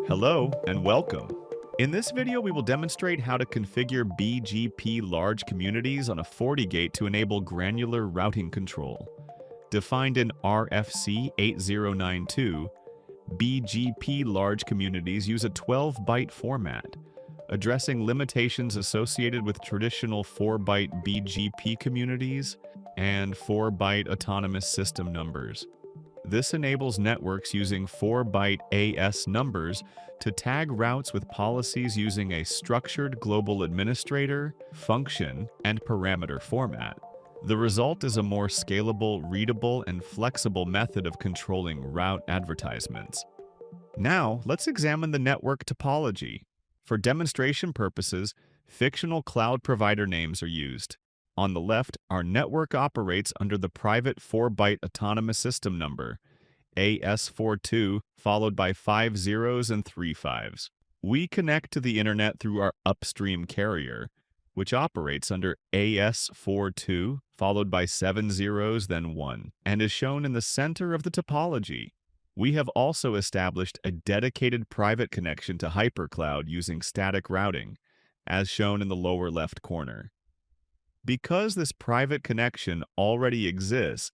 Hello and welcome. In this video, we will demonstrate how to configure BGP large communities on a FortiGate to enable granular routing control. Defined in RFC 8092, BGP large communities use a 12-byte format, addressing limitations associated with traditional 4-byte BGP communities and 4-byte autonomous system numbers. This enables networks using 4-byte AS numbers to tag routes with policies using a structured global administrator, function, and parameter format. The result is a more scalable, readable, and flexible method of controlling route advertisements. Now, let's examine the network topology. For demonstration purposes, fictional cloud provider names are used. On the left, our network operates under the private 4-byte autonomous system number, AS42, followed by 5 zeros and 3 fives. We connect to the internet through our upstream carrier, which operates under AS42, followed by 7 zeros, then 1, and is shown in the center of the topology. We have also established a dedicated private connection to HyperCloud using static routing, as shown in the lower left corner. Because this private connection already exists,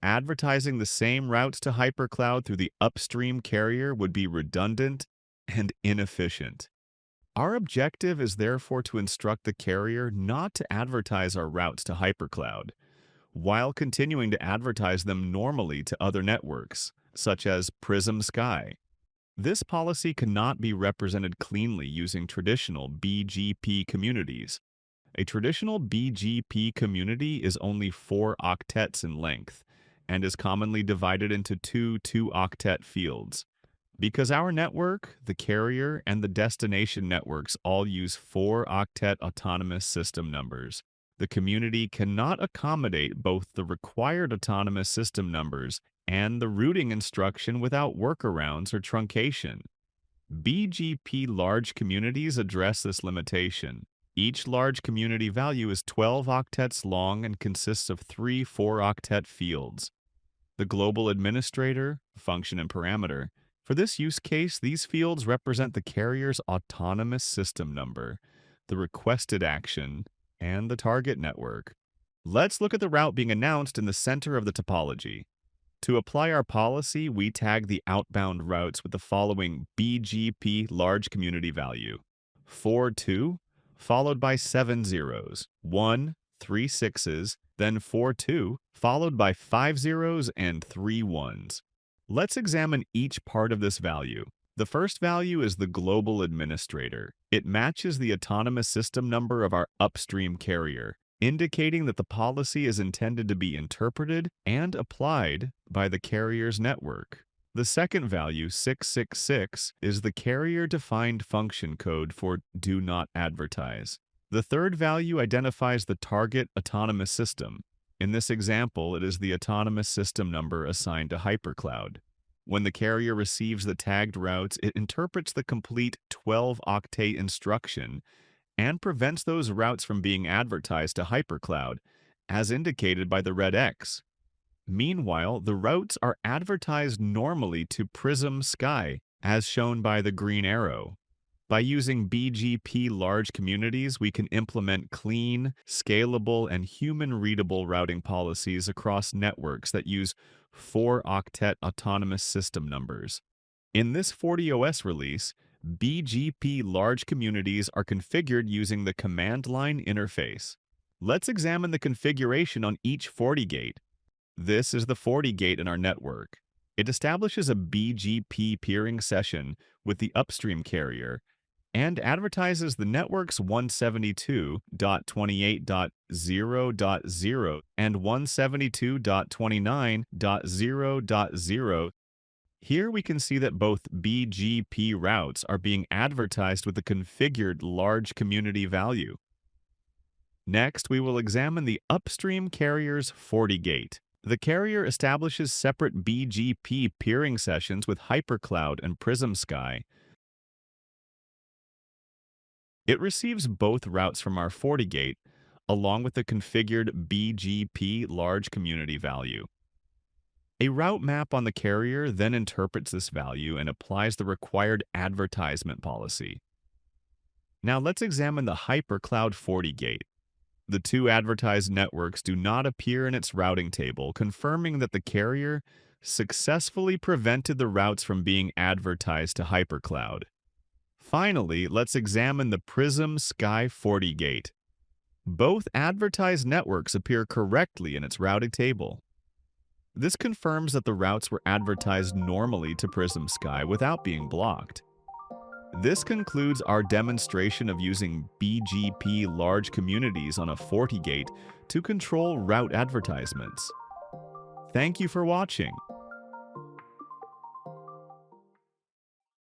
advertising the same routes to HyperCloud through the upstream carrier would be redundant and inefficient. Our objective is therefore to instruct the carrier not to advertise our routes to HyperCloud, while continuing to advertise them normally to other networks, such as Prism Sky. This policy cannot be represented cleanly using traditional BGP communities. A traditional BGP community is only 4 octets in length and is commonly divided into two 2-octet fields. Because our network, the carrier, and the destination networks all use 4-octet autonomous system numbers, the community cannot accommodate both the required autonomous system numbers and the routing instruction without workarounds or truncation. BGP large communities address this limitation. Each large community value is 12 octets long and consists of 3 4-octet fields. The global administrator, function, and parameter. For this use case, these fields represent the carrier's autonomous system number, the requested action, and the target network. Let's look at the route being announced in the center of the topology. To apply our policy, we tag the outbound routes with the following BGP large community value: 42, followed by 7 zeros, 1, 3 sixes, then 42, followed by 5 zeros and 3 ones. Let's examine each part of this value. The first value is the global administrator. It matches the autonomous system number of our upstream carrier, indicating that the policy is intended to be interpreted and applied by the carrier's network. The second value, 666, is the carrier-defined function code for do not advertise. The third value identifies the target autonomous system. In this example, it is the autonomous system number assigned to HyperCloud. When the carrier receives the tagged routes, it interprets the complete 12-octet instruction and prevents those routes from being advertised to HyperCloud, as indicated by the red X. Meanwhile, the routes are advertised normally to Prism Sky, as shown by the green arrow. By using BGP large communities, we can implement clean, scalable, and human-readable routing policies across networks that use 4-octet autonomous system numbers. In this FortiOS release, BGP large communities are configured using the command line interface. Let's examine the configuration on each FortiGate. This is the FortiGate in our network. It establishes a BGP peering session with the upstream carrier and advertises the network's 172.28.0.0 and 172.29.0.0. Here we can see that both BGP routes are being advertised with the configured large community value. Next, we will examine the upstream carrier's FortiGate. The carrier establishes separate BGP peering sessions with HyperCloud and Prism Sky. It receives both routes from our FortiGate, along with the configured BGP large community value. A route map on the carrier then interprets this value and applies the required advertisement policy. Now let's examine the hypercloud FortiGate. The two advertised networks do not appear in its routing table, confirming that the carrier successfully prevented the routes from being advertised to hypercloud. Finally, let's examine the Prism Sky FortiGate. Both advertised networks appear correctly in its routing table. This confirms that the routes were advertised normally to Prism Sky without being blocked. This concludes our demonstration of using BGP large communities on a FortiGate to control route advertisements. Thank you for watching.